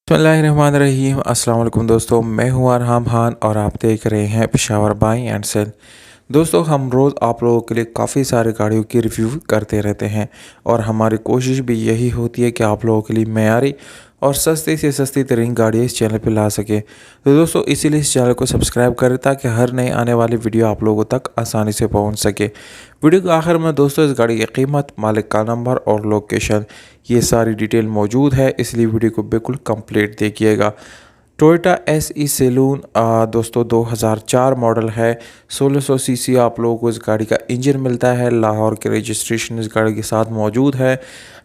बिस्मिल्लाहिर्रहमानिर्रहीम। अस्सलाम वालेकुम दोस्तों, मैं हूँ अरहम खान और आप देख रहे हैं पेशावर बाई एंड सेल। दोस्तों, हम रोज़ आप लोगों के लिए काफ़ी सारे गाड़ियों की रिव्यू करते रहते हैं और हमारी कोशिश भी यही होती है कि आप लोगों के लिए मयारी और सस्ती से सस्ती तरीन गाड़ियाँ इस चैनल पे ला सके। तो दोस्तों, इसीलिए इस चैनल को सब्सक्राइब करें ताकि हर नई आने वाली वीडियो आप लोगों तक आसानी से पहुंच सके। वीडियो के आखिर में दोस्तों इस गाड़ी की कीमत, मालिक का नंबर और लोकेशन, ये सारी डिटेल मौजूद है, इसलिए वीडियो को बिल्कुल कंप्लीट देखिएगा। टोयोटा एस ई सैलून दोस्तों 2004 मॉडल है। 1600 सीसी आप लोगों को इस गाड़ी का इंजन मिलता है। लाहौर के रजिस्ट्रेशन इस गाड़ी के साथ मौजूद है।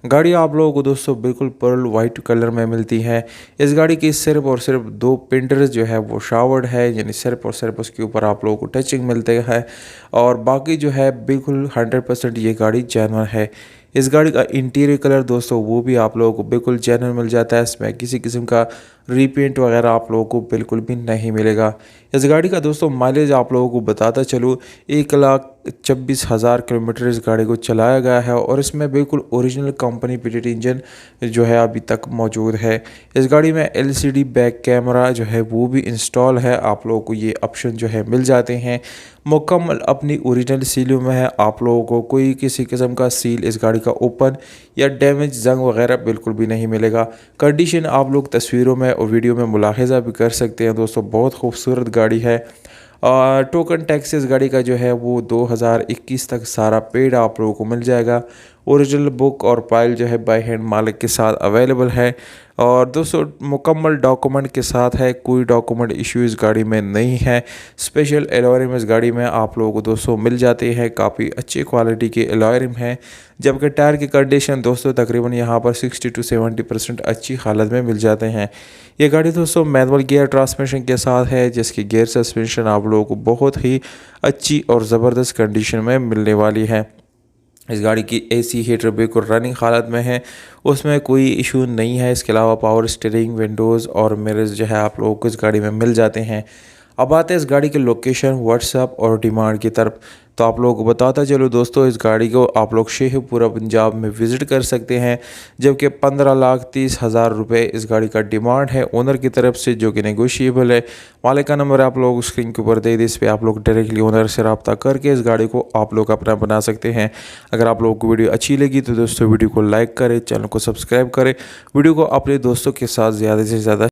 गाड़ी आप लोगों को दोस्तों बिल्कुल पर्ल वाइट कलर में मिलती है। इस गाड़ी की सिर्फ और सिर्फ दो पिंडर्स जो है वो शावर्ड है, यानी सिर्फ और सिर्फ उसके ऊपर आप लोगों को टचिंग मिलते हैं और बाकी जो है बिल्कुल 100% ये गाड़ी जेन्युइन है। इस गाड़ी का इंटीरियर कलर दोस्तों वो भी आप लोगों को बिल्कुल जेन्युइन मिल जाता है। इसमें किसी किस्म का रीपेंट वगैरह आप लोगों को बिल्कुल भी नहीं मिलेगा। इस गाड़ी का दोस्तों माइलेज आप लोगों को बताता चलूँ, 1,26,000 किलोमीटर इस गाड़ी को चलाया गया है और इसमें बिल्कुल ओरिजिनल कंपनी फिटेड इंजन जो है अभी तक मौजूद है। इस गाड़ी में LCD बैक कैमरा जो है वो भी इंस्टॉल है। आप लोगों को ये ऑप्शन जो है मिल जाते हैं। मुकम्मल अपनी ओरिजिनल सीलों में है। आप लोगों को कोई किसी किस्म का सील इस गाड़ी का ओपन या डैमेज जंग वगैरह बिल्कुल भी नहीं मिलेगा। कंडीशन आप लोग तस्वीरों में और वीडियो में मुलाहिजा भी कर सकते हैं। दोस्तों, बहुत खूबसूरत गाड़ी है और टोकन टैक्स इस गाड़ी का जो है वो 2021 तक सारा पेड आप लोगों को मिल जाएगा। ओरिजिनल बुक और फाइल जो है बाय हैंड मालिक के साथ अवेलेबल है और दोस्तों मुकम्मल डॉक्यूमेंट के साथ है। कोई डॉक्यूमेंट इशू इस गाड़ी में नहीं है। स्पेशल एलॉयरिम इस गाड़ी में आप लोगों को दोस्तों मिल जाते हैं। काफ़ी अच्छी क्वालिटी के एलॉयरिम हैं, जबकि टायर की कंडीशन दोस्तों तकरीबन यहाँ पर 60 to 70% अच्छी हालत में मिल जाते हैं। ये गाड़ी दोस्तों मैनुअल गियर ट्रांसमिशन के साथ है, जिसकी गियर सस्पेंशन आप लोगों को बहुत ही अच्छी और ज़बरदस्त कंडीशन में मिलने वाली है। इस गाड़ी की AC हीटर बिल्कुल रनिंग हालत में है, उसमें कोई इशू नहीं है। इसके अलावा पावर स्टीयरिंग, विंडोज़ और मिरर्स जो है आप लोगों को इस गाड़ी में मिल जाते हैं। अब आते हैं इस गाड़ी के लोकेशन, व्हाट्सएप और डिमांड की तरफ। तो आप लोगों को बताता चलो दोस्तों, इस गाड़ी को आप लोग शेखपुरा पंजाब में विज़िट कर सकते हैं, जबकि 15,30,000 रुपये इस गाड़ी का डिमांड है ओनर की तरफ से, जो कि नेगोशिएबल है। मालिक का नंबर आप लोग स्क्रीन के ऊपर दे दी, इस पर आप लोग डायरेक्टली ओनर से रब्ता करके इस गाड़ी को आप लोग अपना बना सकते हैं। अगर आप लोगों को वीडियो अच्छी लगी तो दोस्तों वीडियो को लाइक करें, चैनल को सब्सक्राइब करें, वीडियो को अपने दोस्तों के साथ ज़्यादा से ज़्यादा